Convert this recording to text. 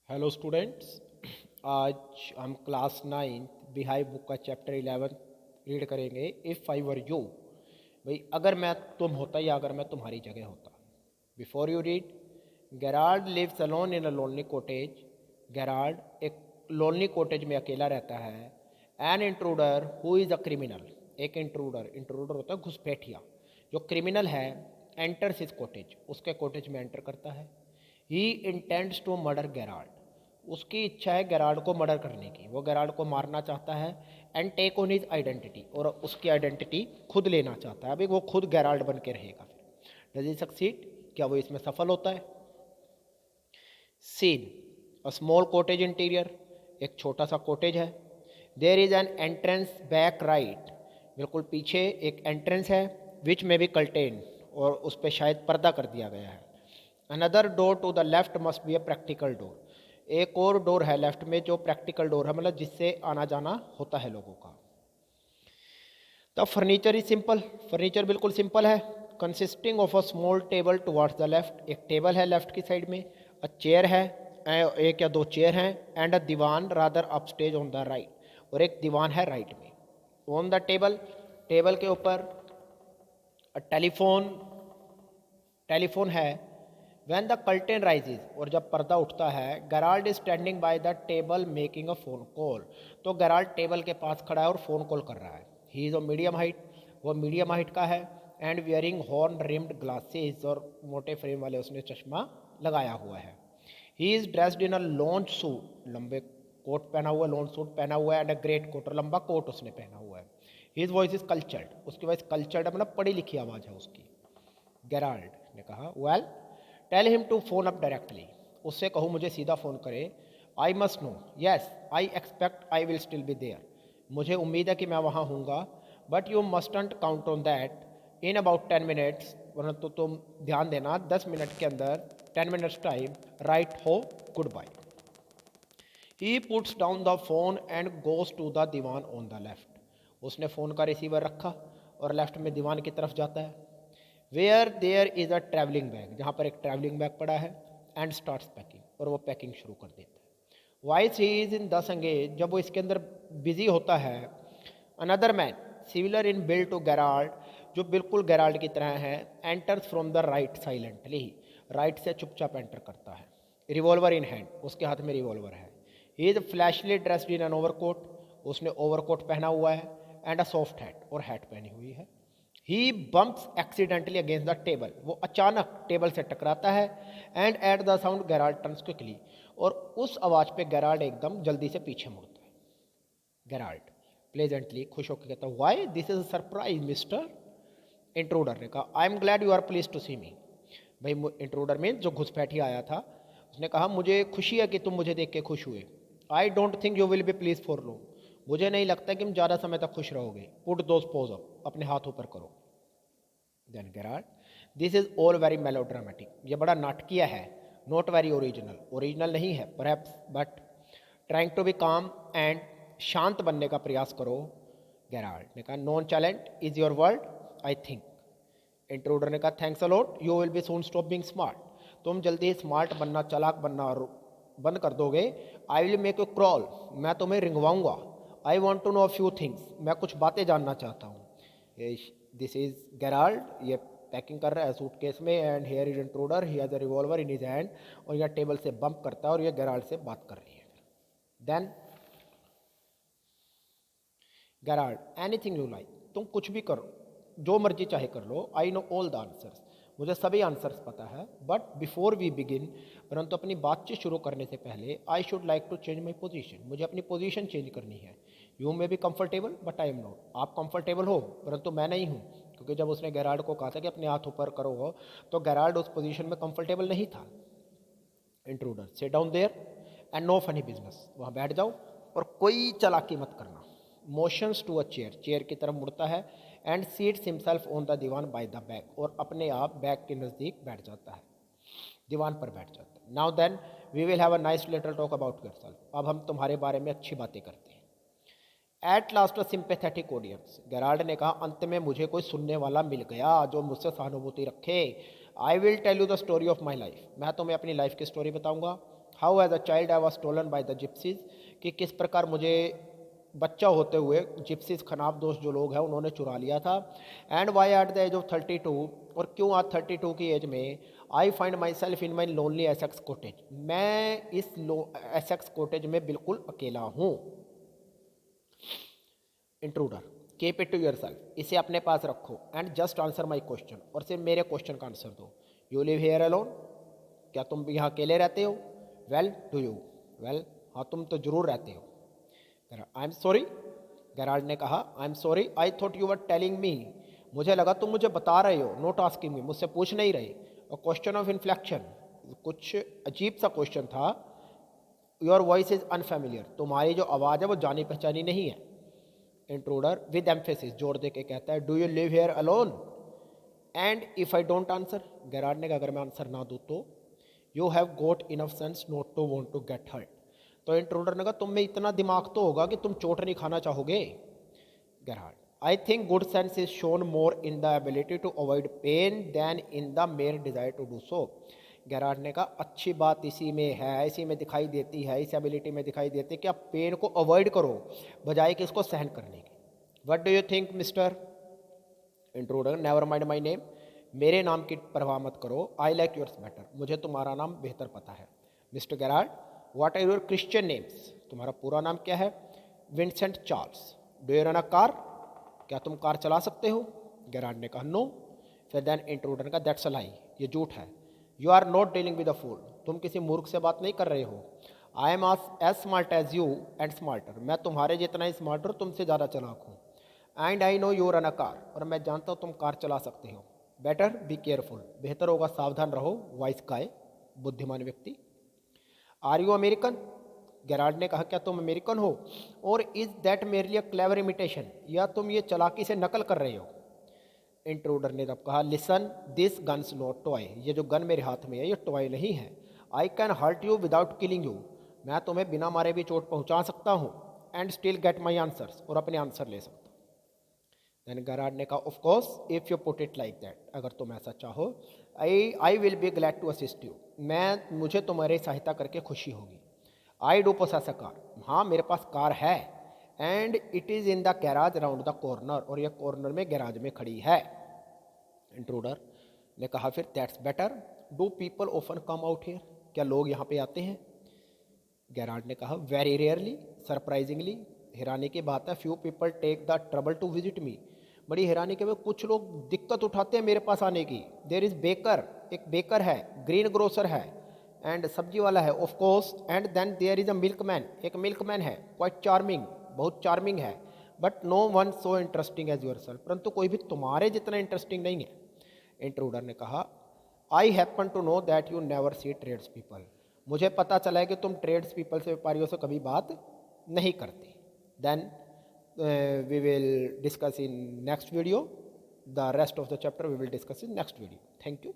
Hello students. आज हम class 9 बिहाई book का चैप्टर 11 रीड करेंगे। इफ़ आई वर यू, भाई अगर मैं तुम होता या अगर मैं तुम्हारी जगह होता। Before you read, Gerald lives alone in a lonely cottage. Gerald एक लोनली कॉटेज में अकेला रहता है। An intruder who is a criminal, एक इंट्रूडर, इंट्रूडर होता है घुसपैठिया, जो क्रिमिनल है, एंटर्स हिज कॉटेज, उसके कॉटेज में एंटर करता है। He intends to murder Gerald, उसकी इच्छा है गेराल्ड को मर्डर करने की, वो गेराल्ड को मारना चाहता है। And take on his identity, और उसकी आइडेंटिटी खुद लेना चाहता है। अभी वो खुद गेराल्ड बन के रहेगा। फिर डज ही सक्सीड, क्या वो इसमें सफल होता है? Scene a small cottage interior, एक छोटा सा कॉटेज है। There is an entrance back right, बिल्कुल पीछे एक एंट्रेंस है। विच में भी कर्टेन, और उस पर शायद पर्दा कर दिया गया है। Another door to the left must be a practical door, एक और डोर है लेफ्ट में जो प्रैक्टिकल डोर है, मतलब जिससे आना जाना होता है लोगों का। The furniture is simple, furniture बिल्कुल सिंपल है। Consisting of a small table towards the left, एक टेबल है लेफ्ट की साइड में। अ चेयर है, एक या दो चेयर हैं। And a divan rather upstage on the right, और एक दीवान है राइट में। ऑन द टेबल, टेबल के ऊपर टेलीफोन, टेलीफोन है। व्हेन द कर्टेन राइजेज, और जब पर्दा उठता है, Gerald is standing by the table making a phone call, तो गेराल्ड टेबल के पास खड़ा है और फोन कॉल कर रहा है। He is a medium height, वो मीडियम हाइट का है। And wearing horn rimmed glasses, और मोटे फ्रेम वाले उसने चश्मा लगाया हुआ है। He is dressed in a launch suit, लंबे कोट पहना हुआ है, लॉन्च सूट पहना हुआ है। एंड अ ग्रेट कोट, और लंबा कोट उसने पहना हुआ है। हिज वॉइस इज कल्चर्ड, उसकी वॉइस कल्चर्ड मतलब पढ़ी लिखी आवाज़ है उसकी। गेराल्ड ने कहा, well tell him to phone up directly, उससे कहो मुझे सीधा फ़ोन करे। I must know, yes I expect I will still be there, मुझे उम्मीद है कि मैं वहाँ हूँगा। But you mustn't count on that in about 10 minutes, वरना तो तुम ध्यान देना 10 मिनट के अंदर, 10 minutes time, right ho goodbye. He puts down the phone and goes to the divan on the left, उसने फ़ोन का रिसीवर रखा और लेफ्ट में दीवान की तरफ जाता है। Where there is a travelling bag, जहाँ पर एक ट्रैवलिंग बैग पड़ा है। एंड स्टार्ट्स पैकिंग, और वो पैकिंग शुरू कर देता है। वाइस ही इज इन दस एंगेज, जब वो इसके अंदर बिजी होता है। Another man similar in build to Gerald, जो बिल्कुल गेराल्ड की तरह है, enters from the right silently, right से चुपचाप एंटर करता है। रिवॉल्वर इन हैंड, उसके हाथ में रिवॉल्वर है। He is flashily dressed in an overcoat, उसने ओवरकोट पहना हुआ है। एंड अ सॉफ्ट हैट, और हैट पहनी हुई है। He bumps accidentally against the table, वो अचानक टेबल से टकराता है। And at the sound Gerald turns quickly, और उस आवाज़ पे गेराल्ड एकदम जल्दी से पीछे मुड़ता है। गेराल्ड प्लेजेंटली खुश होकर कहता है, why this is surprise mister. Intruder ने कहा, I am glad you are please to see me. भाई इंट्रूडर में जो घुसपैठी आया था, उसने कहा मुझे खुशी है कि तुम मुझे देख के खुश हुए। I don't think you will be please for long, मुझे नहीं लगता कि तुम ज़्यादा समय तक खुश रहोगे। पुट दोज पोज अप, अपने हाथ ऊपर करो। Then Gerald, this is all very melodramatic, ये बड़ा नाटकीय है। नॉट वेरी ओरिजिनल, ओरिजिनल नहीं है perhaps, but trying to be calm and, शांत बनने का प्रयास करो। गेराल्ड ने कहा, nonchalant is your world I think. Intruder ने कहा, thanks a lot, you will be soon stop being smart, तुम जल्दी स्मार्ट बनना, चालाक बनना और बंद कर दोगे। I will make you crawl, मैं तुम्हें रिंगवाऊंगा। I want to know a few things, मैं कुछ बातें जानना चाहता हूँ। दिस इज गेराल्ड, ये पैकिंग कर रहा है सूटकेस में। And here is intruder, he has a revolver in his hand, और यह टेबल से बम्प करता है, और यह गेराल्ड से बात कर रही है। Then Gerald, anything you like, तुम कुछ भी करो, जो मर्जी चाहे कर लो। I know all the answers, मुझे सभी आंसर्स पता है। बट बिफोर वी बिगिन, परंतु अपनी बातचीत शुरू करने से पहले, I should like to change my position, मुझे अपनी पोजीशन चेंज करनी है। You may be comfortable but I am not, आप कंफर्टेबल हो परंतु मैं नहीं हूँ। क्योंकि जब उसने गेराल्ड को कहा था कि अपने हाथ ऊपर करो हो, तो गेराल्ड उस पोजीशन में कंफर्टेबल नहीं था। Intruder, sit down there and no funny business, वहाँ बैठ जाओ और कोई चालाकी मत करना। Motions to a chair, chair की तरफ मुड़ता है। And seats himself on the divan by the bag, और अपने आप बैग के नज़दीक बैठ जाता है, दीवान पर बैठ जाता है। Now then we will have a nice little talk about yourself, अब हम तुम्हारे बारे में अच्छी बातें करते हैं। At last a sympathetic audience, Gerald ने कहा, अंत में मुझे कोई सुनने वाला मिल गया जो मुझसे सहानुभूति रखे। I will tell you the story of my life, मैं तुम्हें अपनी लाइफ की स्टोरी बताऊंगा। How as a child I was stolen by the gypsies, कि किस प्रकार मुझे बच्चा होते हुए जिप्सीज खनाब दोस्त जो लोग हैं उन्होंने चुरा लिया था। And why at the age of 32, और क्यों आज 32 की एज में I find myself in my lonely Essex cottage, मैं इस एसेक्स कोटेज में बिल्कुल अकेला हूँ। Intruder, keep it to yourself, इसे अपने पास रखो and just answer my question, और सिर्फ मेरे क्वेश्चन का आंसर दो। यू लिव हेयर अलोन, क्या तुम यहाँ अकेले रहते हो? वेल डू यू, वेल हाँ तुम तो जरूर रहते हो। आई एम सॉरी, गेराल्ड ने कहा, I am sorry, I thought you were telling me, मुझे लगा तुम मुझे बता रहे हो, नॉट आस्किंग मी, मुझसे पूछ नहीं रहे। और क्वेश्चन ऑफ इन्फ्लेक्शन, कुछ अजीब सा क्वेश्चन था। योर वॉइस इज अनफेमिलियर, तुम्हारी जो आवाज़ है वो जानी पहचानी नहीं है। इंट्रूडर विद एम्फेसिस, जोर दे के कहता है, do you live here alone and if I don't answer, Gerald ने कहा अगर मैं आंसर ना दूँ तो, you have got enough sense not to want to get hurt, तो इंट्रूडर ने कहा तुम में इतना दिमाग तो होगा कि तुम चोट नहीं खाना चाहोगे। Gerald, I think good sense is shown more in the ability to avoid pain than in the mere desire to do so. Gerald ने कहा अच्छी बात इसी में है, इसी में दिखाई देती है, इस एबिलिटी में दिखाई देती है कि आप पेन को अवॉइड करो बजाय कि इसको सहन करने की। What do you think mister? Intruder, never mind my name, मेरे नाम की परवाह मत करो, आई लाइक योर्स बेटर, मुझे तुम्हारा नाम बेहतर पता है। Mister Gerald, what are your Christian names, तुम्हारा पूरा नाम क्या है? Vincent Charles. Do you run a car, क्या तुम कार चला सकते हो? गेराल्ड ने कहा नो। फिर देन इंट्रूडर ने कहा दैट्स अ लाई, ये झूठ है। You are not dealing with a fool, तुम किसी मूर्ख से बात नहीं कर रहे हो। I am as smart as you and smarter, मैं तुम्हारे जितना ही स्मार्टर, तुमसे ज़्यादा चालाक हूँ। And I know you run a car, और मैं जानता हूँ तुम कार चला सकते हो। बेटर बी केयरफुल, बेहतर होगा सावधान रहो, वाइस गाय, बुद्धिमान व्यक्ति। आर यू अमेरिकन, गेराल्ड ने कहा क्या तुम अमेरिकन हो? और is that merely a clever imitation, या तुम ये चालाकी से नकल कर रहे हो? इंट्रूडर ने तब कहा listen this guns not toy, ये जो गन मेरे हाथ में है ये टॉय नहीं है। I can hurt you without killing you, मैं तुम्हें बिना मारे भी चोट पहुंचा सकता हूँ। And still get my answers, और अपने आंसर ले सकता हूँ। देन गेराल्ड ने कहा of course if you put it like that, अगर तुम ऐसा चाहो, I will be glad to assist you, मुझे तुम्हारी सहायता करके खुशी होगी। I do possess a car, हाँ मेरे पास कार है। And it is in the garage round the corner, और यह कॉर्नर में गैराज में खड़ी है। इंट्रूडर ने कहा फिर that's better, do people often come out here, क्या लोग यहाँ पे आते हैं? गेराल्ड ने कहा वेरी रेयरली, सरप्राइजिंगली, हैरानी की बात है, few people take the trouble to visit me, बड़ी हैरानी के में कुछ लोग दिक्कत उठाते हैं मेरे पास आने की। देर इज़ बेकर, एक बेकर है, ग्रीन ग्रोसर है, एंड सब्जी वाला है of course, and then there is a milkman, एक मिल्कमैन है, क्वाइट चार्मिंग, बहुत चार्मिंग है, but no one so interesting as yourself, परंतु कोई भी तुम्हारे जितना इंटरेस्टिंग नहीं है। इंट्रूडर ने कहा I happen to know that you never see tradespeople, मुझे पता चला है कि तुम ट्रेड्स पीपल से, व्यापारियों से कभी बात नहीं करते। Then we will discuss in next video, the rest of the chapter we will discuss in next video. Thank you.